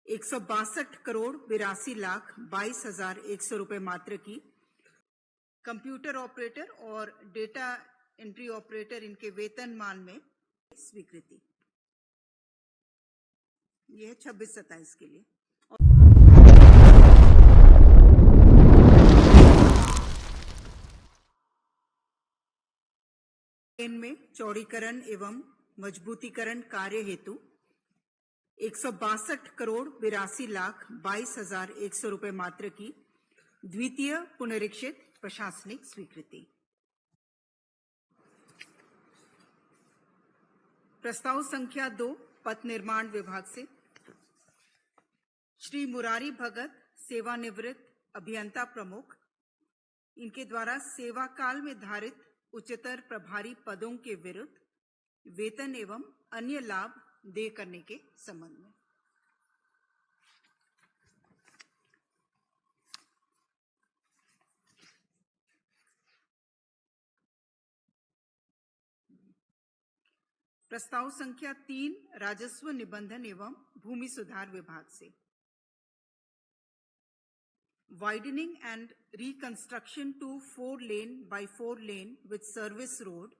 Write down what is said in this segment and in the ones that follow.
162,82,22,100 रुपए मात्र की कंप्यूटर ऑपरेटर और डेटा एंट्री ऑपरेटर इनके वेतनमान में स्वीकृति। यह 26-27 के लिए। में चौड़ीकरण एवं मजबूतीकरण कार्य हेतु 162,82,22,100 रुपए मात्र की द्वितीय पुनरीक्षित प्रशासनिक स्वीकृति। प्रस्ताव संख्या 2 पथ निर्माण विभाग से श्री मुरारी भगत, सेवानिवृत्त अभियंता प्रमुख, इनके द्वारा सेवा काल में धारित उच्चतर प्रभारी पदों के विरुद्ध वेतन एवं अन्य लाभ देय करने के संबंध में। प्रस्ताव संख्या 3 राजस्व निबंधन एवं भूमि सुधार विभाग से widening and reconstruction to 4 lane by 4 lane with service road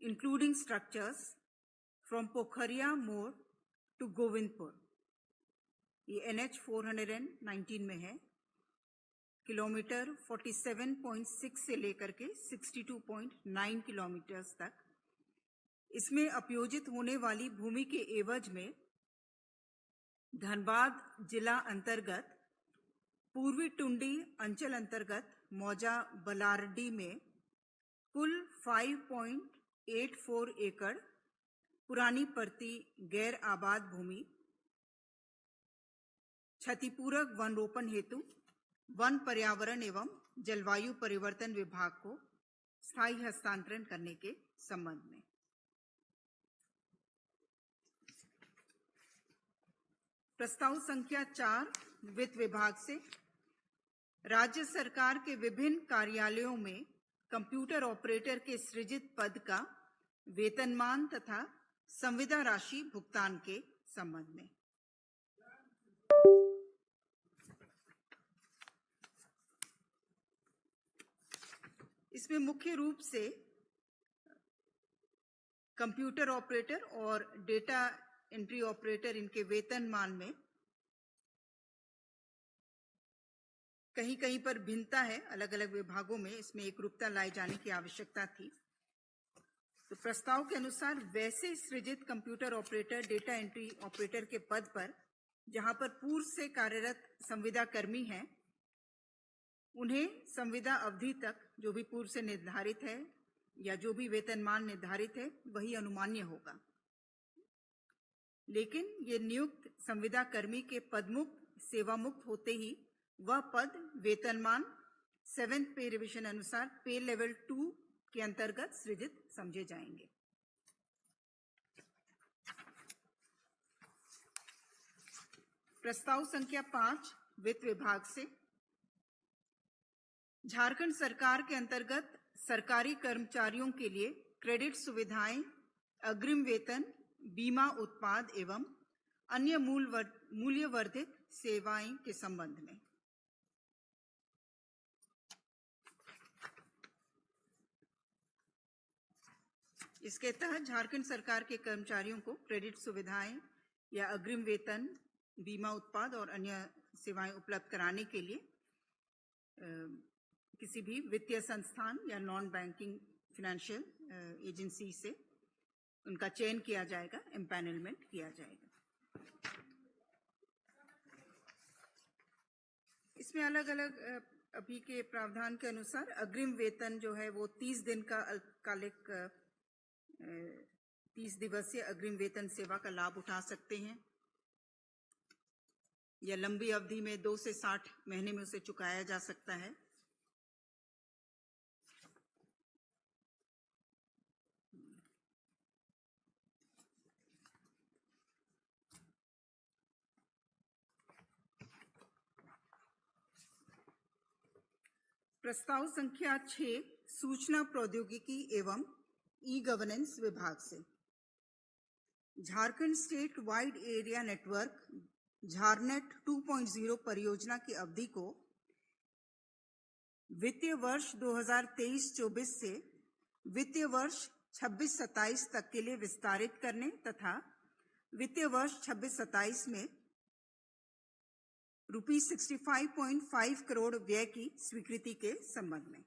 including structures from Pokhariya Mode to Govindpur, ये NH 419 में है, किलोमीटर 47.6 से लेकर के 62.9 किलोमीटर तक। इसमें अपयोजित होने वाली भूमि के एवज में धनबाद जिला अंतर्गत पूर्वी टुंडी अंचल अंतर्गत मौजा बलारडी में कुल 5.84 एकड़ पुरानी परती गैर आबाद भूमि क्षतिपूरक वन रोपण हेतु वन पर्यावरण एवं जलवायु परिवर्तन विभाग को स्थायी हस्तांतरण करने के संबंध में। प्रस्ताव संख्या 4 वित्त विभाग से राज्य सरकार के विभिन्न कार्यालयों में कंप्यूटर ऑपरेटर के सृजित पद का वेतनमान तथा संविदा राशि भुगतान के संबंध में। इसमें मुख्य रूप से कंप्यूटर ऑपरेटर और डेटा एंट्री ऑपरेटर इनके वेतनमान में कहीं कहीं पर भिन्नता है, अलग अलग विभागों में इसमें एकरूपता लाए जाने की आवश्यकता थी। तो प्रस्ताव के अनुसार वैसे सृजित computer operator, data entry operator के पद पर जहां पर पूर्व से कार्यरत संविदा कर्मी हैं, उन्हें संविदा अवधि तक जो भी पूर्व से निर्धारित है या जो भी वेतनमान निर्धारित है वही अनुमान्य होगा। लेकिन ये नियुक्त संविदा कर्मी के पदमुक्त सेवामुक्त होते ही वह पद वेतनमान 7th पे रिविजन अनुसार पे लेवल 2 के अंतर्गत सृजित समझे जाएंगे। प्रस्ताव संख्या 5 वित्त विभाग से झारखंड सरकार के अंतर्गत सरकारी कर्मचारियों के लिए क्रेडिट सुविधाएं, अग्रिम वेतन, बीमा उत्पाद एवं अन्य मूल्यवर्धित सेवाएं के संबंध में। इसके तहत झारखंड सरकार के कर्मचारियों को क्रेडिट सुविधाएं या अग्रिम वेतन, बीमा उत्पाद और अन्य सेवाएं उपलब्ध कराने के लिए किसी भी वित्तीय संस्थान या नॉन बैंकिंग फाइनेंशियल एजेंसी से उनका चयन किया जाएगा, एम्पैनलमेंट किया जाएगा। इसमें अलग अलग अभी के प्रावधान के अनुसार अग्रिम वेतन जो है वो 30 दिन का अल्पकालिक 30 दिवसीय अग्रिम वेतन सेवा का लाभ उठा सकते हैं या लंबी अवधि में 2 से 60 महीने में उसे चुकाया जा सकता है। प्रस्ताव संख्या 6 सूचना प्रौद्योगिकी एवं ई गवर्नेंस विभाग से Jharkhand state wide area network Jharnet 2.0 परियोजना की अवधि को वित्तीय वर्ष 2023-24 से वित्तीय वर्ष 26-27 तक के लिए विस्तारित करने तथा वित्तीय वर्ष 26-27 में ₹65.5 करोड़ व्यय की स्वीकृति के संबंध में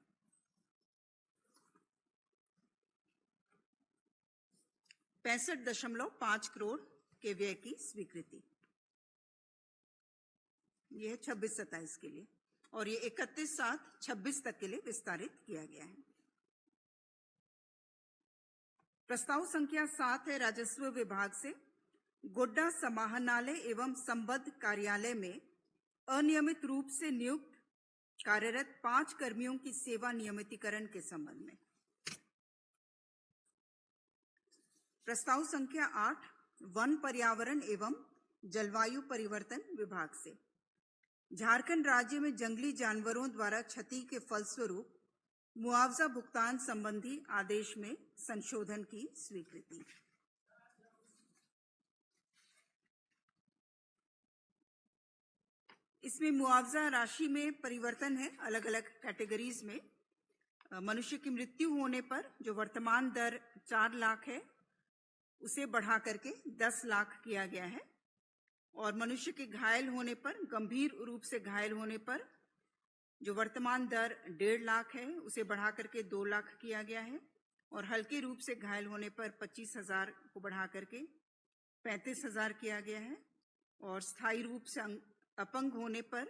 65.5 करोड़ के व्यय की स्वीकृति, यह है 26-27 के लिए, और ये 31/7/26 तक के लिए विस्तारित किया गया है। प्रस्ताव संख्या 7 है राजस्व विभाग से गोड्डा समाहरणालय एवं संबद्ध कार्यालय में अनियमित रूप से नियुक्त कार्यरत 5 कर्मियों की सेवा नियमितीकरण के संबंध में। प्रस्ताव संख्या 8 वन पर्यावरण एवं जलवायु परिवर्तन विभाग से झारखंड राज्य में जंगली जानवरों द्वारा क्षति के फलस्वरूप मुआवजा भुगतान संबंधी आदेश में संशोधन की स्वीकृति। इसमें मुआवजा राशि में परिवर्तन है, अलग अलग कैटेगरीज में। मनुष्य की मृत्यु होने पर जो वर्तमान दर 4 लाख है उसे बढ़ा करके 10 लाख किया गया है, और मनुष्य के घायल होने पर, गंभीर रूप से घायल होने पर जो वर्तमान दर 1.5 लाख है उसे बढ़ा करके 2 लाख किया गया है, और हल्के रूप से घायल होने पर 25,000 को बढ़ा करके 35,000 किया गया है, और स्थायी रूप से अपंग होने पर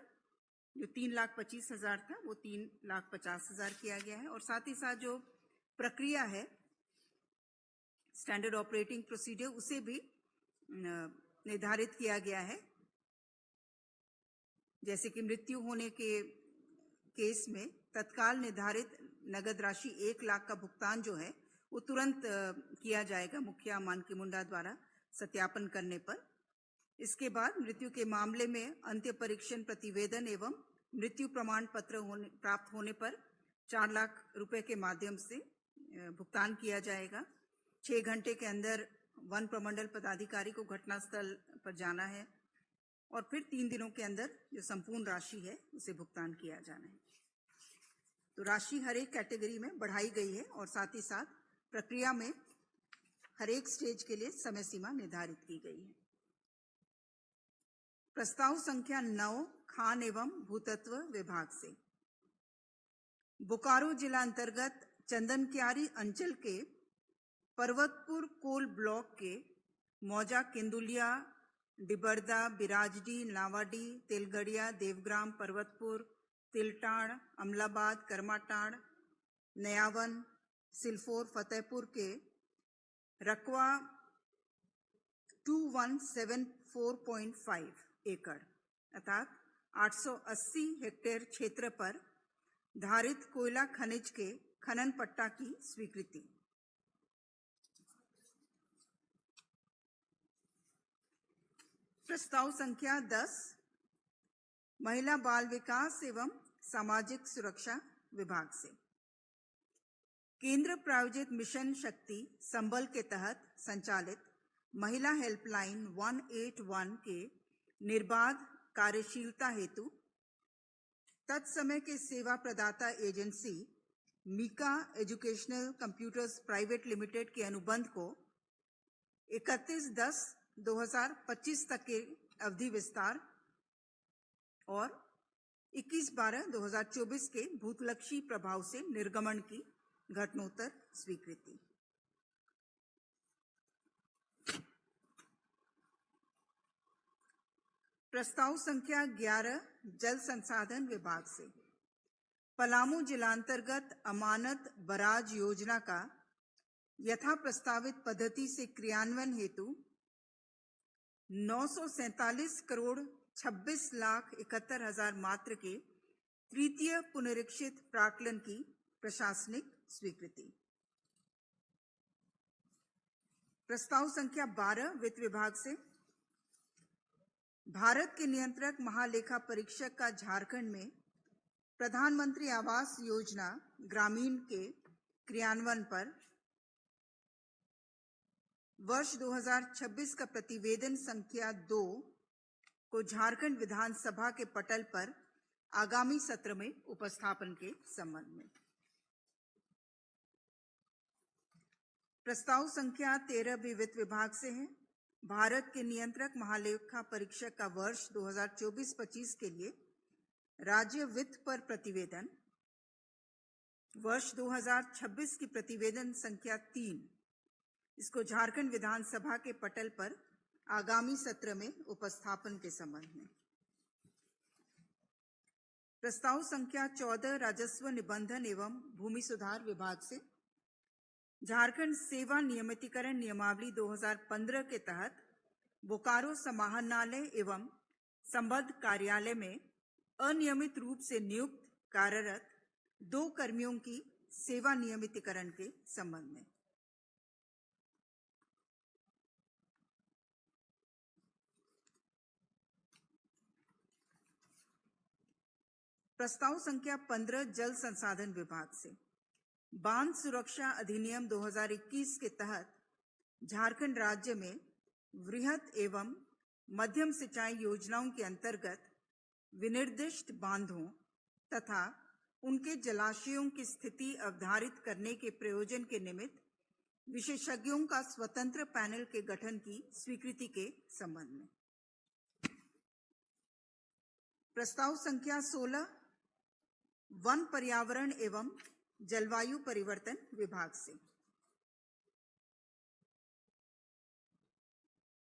जो 3,25,000 था वो 3,50,000 किया गया है। और साथ ही साथ जो प्रक्रिया है स्टैंडर्ड ऑपरेटिंग प्रोसीजर उसे भी निर्धारित किया गया है, जैसे कि मृत्यु होने के केस में तत्काल निर्धारित नगद राशि 1 लाख का भुगतान जो है वो तुरंत किया जाएगा मुखिया मानकी मुंडा द्वारा सत्यापन करने पर। इसके बाद मृत्यु के मामले में अंत्य परीक्षण प्रतिवेदन एवं मृत्यु प्रमाण पत्र प्राप्त होने पर 4 लाख रुपए के माध्यम से भुगतान किया जाएगा। 6 घंटे के अंदर वन प्रमंडल पदाधिकारी को घटनास्थल पर जाना है, और फिर 3 दिनों के अंदर जो संपूर्ण राशि है उसे भुगतान किया जाना है। तो राशि हर एक कैटेगरी में बढ़ाई गई है, और साथ ही साथ प्रक्रिया में हर एक स्टेज के लिए समय सीमा निर्धारित की गई है। प्रस्ताव संख्या 9 खान एवं भूतत्व विभाग से बोकारो जिला अंतर्गत चंदनक्यारी अंचल के पर्वतपुर कोल ब्लॉक के मौजा, केंदुलिया, डिबरदा, बिराजडी, नावाडी, तेलगड़िया, देवग्राम, पर्वतपुर, तिलटाड़, अमलाबाद, करमाटाड़, नयावन, सिलफोर, फतेहपुर के रकवा 2174.5 एकड़ अर्थात 880 हेक्टेयर क्षेत्र पर धारित कोयला खनिज के खनन पट्टा की स्वीकृति। प्रस्ताव संख्या 10 महिला बाल विकास एवं सामाजिक सुरक्षा विभाग से केंद्र प्रायोजित मिशन शक्ति संबल के तहत संचालित महिला हेल्पलाइन 181 के निर्बाध कार्यशीलता हेतु तत्समय के सेवा प्रदाता एजेंसी मीका एजुकेशनल कंप्यूटर्स प्राइवेट लिमिटेड के अनुबंध को 31/10/2025 तक के अवधि विस्तार और 21/12/2024 के भूतलक्षी प्रभाव से निर्गमन की घटनोत्तर स्वीकृति। प्रस्ताव संख्या 11 जल संसाधन विभाग से पलामू जिलांतर्गत अमानत बराज योजना का यथा प्रस्तावित पद्धति से क्रियान्वयन हेतु 947 करोड़ 26 लाख 71 हजार मात्र के तृतीय पुनरीक्षित प्राक्कलन की प्रशासनिक स्वीकृति। प्रस्ताव संख्या 12 वित्त विभाग से भारत के नियंत्रक महालेखा परीक्षक का झारखंड में प्रधानमंत्री आवास योजना ग्रामीण के क्रियान्वयन पर वर्ष 2026 का प्रतिवेदन संख्या 2 को झारखंड विधानसभा के पटल पर आगामी सत्र में उपस्थापन के संबंध में। प्रस्ताव संख्या 13 भी वित्त विभाग से है। भारत के नियंत्रक महालेखा परीक्षक का वर्ष 2024-25 के लिए राज्य वित्त पर प्रतिवेदन, वर्ष 2026 की प्रतिवेदन संख्या 3, इसको झारखंड विधानसभा के पटल पर आगामी सत्र में उपस्थापन के संबंध में। प्रस्ताव संख्या 14 राजस्व निबंधन एवं भूमि सुधार विभाग से झारखंड सेवा नियमितीकरण नियमावली 2015 के तहत बोकारो समाहरणालय एवं संबद्ध कार्यालय में अनियमित रूप से नियुक्त कार्यरत 2 कर्मियों की सेवा नियमितीकरण के संबंध में। प्रस्ताव संख्या 15 जल संसाधन विभाग से बांध सुरक्षा अधिनियम 2021 के तहत झारखंड राज्य में वृहत एवं मध्यम सिंचाई योजनाओं के अंतर्गत विनिर्दिष्ट बांधों तथा उनके जलाशयों की स्थिति अवधारित करने के प्रयोजन के निमित्त विशेषज्ञों का स्वतंत्र पैनल के गठन की स्वीकृति के संबंध में। प्रस्ताव संख्या 16 वन पर्यावरण एवं जलवायु परिवर्तन विभाग से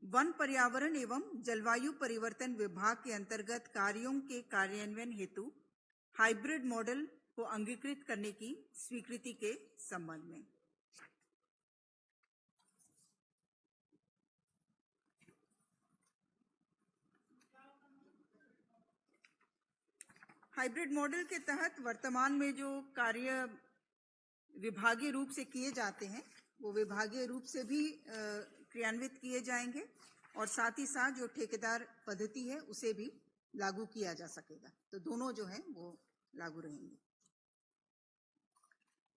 वन पर्यावरण एवं जलवायु परिवर्तन विभाग के अंतर्गत कार्यों के कार्यान्वयन हेतु हाइब्रिड मॉडल को अंगीकृत करने की स्वीकृति के संबंध में। हाइब्रिड मॉडल के तहत वर्तमान में जो कार्य विभागीय रूप से किए जाते हैं वो विभागीय रूप से भी क्रियान्वित किए जाएंगे और साथ ही साथ जो ठेकेदार पद्धति है उसे भी लागू किया जा सकेगा, तो दोनों जो है वो लागू रहेंगे।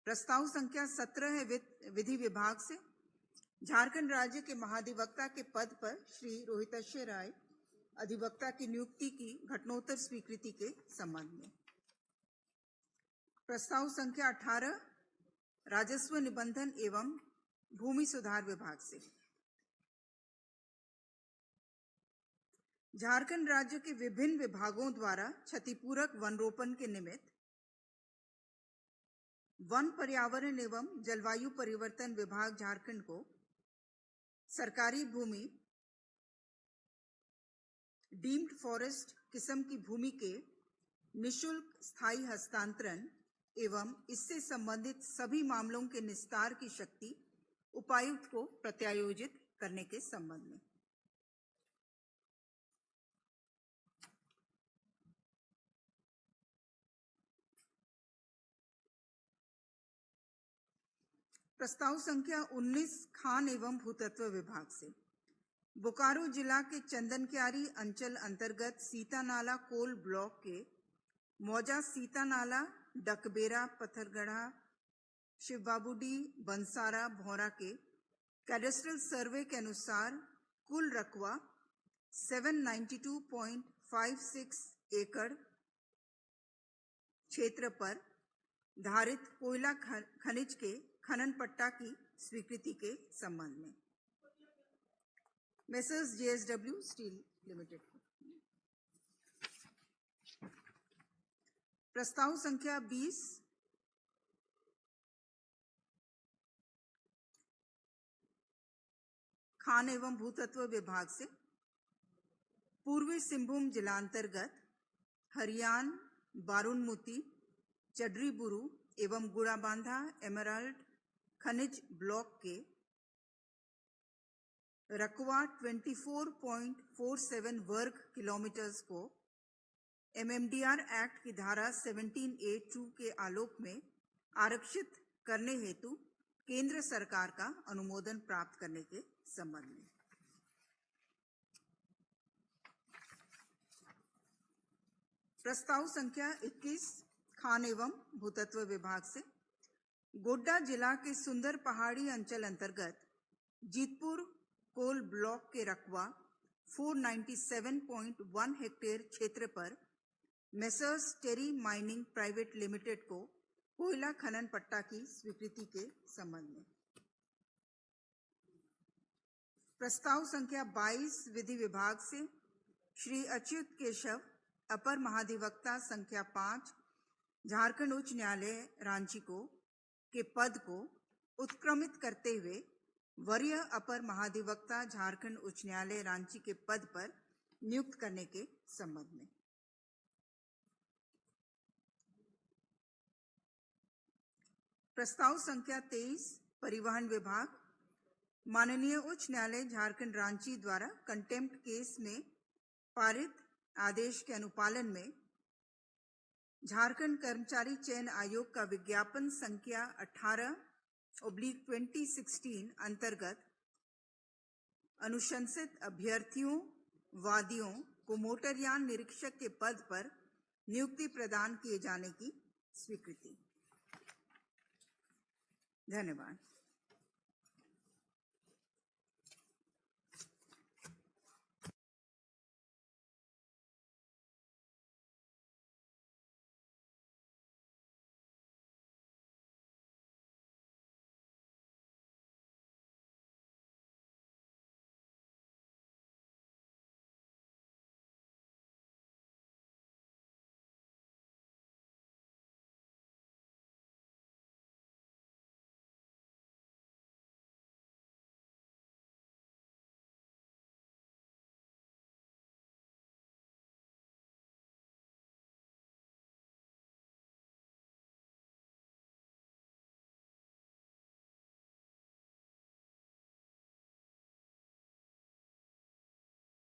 प्रस्ताव संख्या 17 है विधि विभाग से झारखंड राज्य के महाधिवक्ता के पद पर श्री रोहिताक्ष राय अधिवक्ता की नियुक्ति की घटनोत्तर स्वीकृति के संबंध में। प्रस्ताव संख्या 18 राजस्व निबंधन एवं भूमि सुधार विभाग से झारखंड राज्य के विभिन्न विभागों द्वारा क्षतिपूरक वन रोपण के निमित्त वन पर्यावरण एवं जलवायु परिवर्तन विभाग झारखंड को सरकारी भूमि डीम्ड फॉरेस्ट किस्म की भूमि के निशुल्क स्थायी हस्तांतरण एवं इससे संबंधित सभी मामलों के निस्तार की शक्ति उपायुक्त को प्रत्यायोजित करने के संबंध में। प्रस्ताव संख्या 19 खान एवं भूतत्व विभाग से बोकारो जिला के चंदनक्यारी अंचल अंतर्गत सीतानाला कोल ब्लॉक के मौजा सीतानाला डकबेरा पत्थरगढ़ा शिवबाबूडी बंसारा भौरा के कैडेस्ट्रल सर्वे के अनुसार कुल रकबा 792.56 एकड़ क्षेत्र पर धारित कोयला खनिज के खनन पट्टा की स्वीकृति के संबंध में। Messrs JSW steel limited. प्रस्ताव संख्या 20 खान एवं भूतत्व विभाग से पूर्वी सिंहभूम जिला अंतर्गत हरियाण बारुणमुती चड्रीबुरु एवं गुड़ाबांधा एमराल्ड खनिज ब्लॉक के रकबा 24.47 वर्ग किलोमीटर्स को MMDR एक्ट की धारा 17A(2) के आलोक में आरक्षित करने हेतु केंद्र सरकार का अनुमोदन प्राप्त करने के संबंध में। प्रस्ताव संख्या 21 खान एवं भूतत्व विभाग से गोड्डा जिला के सुंदर पहाड़ी अंचल अंतर्गत जीतपुर कोल ब्लॉक के रकबा 497.1 हेक्टेयर क्षेत्र पर मेसर्स टेरी माइनिंग प्राइवेट लिमिटेड को कोयला खनन पट्टा की स्वीकृति के संबंध में प्रस्ताव संख्या 22 विधि विभाग से श्री अच्युत केशव, अपर महाधिवक्ता संख्या 5, झारखंड उच्च न्यायालय रांची के पद को उत्क्रमित करते हुए वरीय अपर महाधिवक्ता झारखंड उच्च न्यायालय रांची के पद पर नियुक्त करने के संबंध में प्रस्ताव संख्या 23 परिवहन विभाग, माननीय उच्च न्यायालय झारखंड रांची द्वारा कंटेम्प्ट केस में पारित आदेश के अनुपालन में झारखंड कर्मचारी चयन आयोग का विज्ञापन संख्या 18/2016 अंतर्गत अनुशंसित अभ्यर्थियों वादियों को मोटरयान निरीक्षक के पद पर नियुक्ति प्रदान किए जाने की स्वीकृति। धन्यवाद।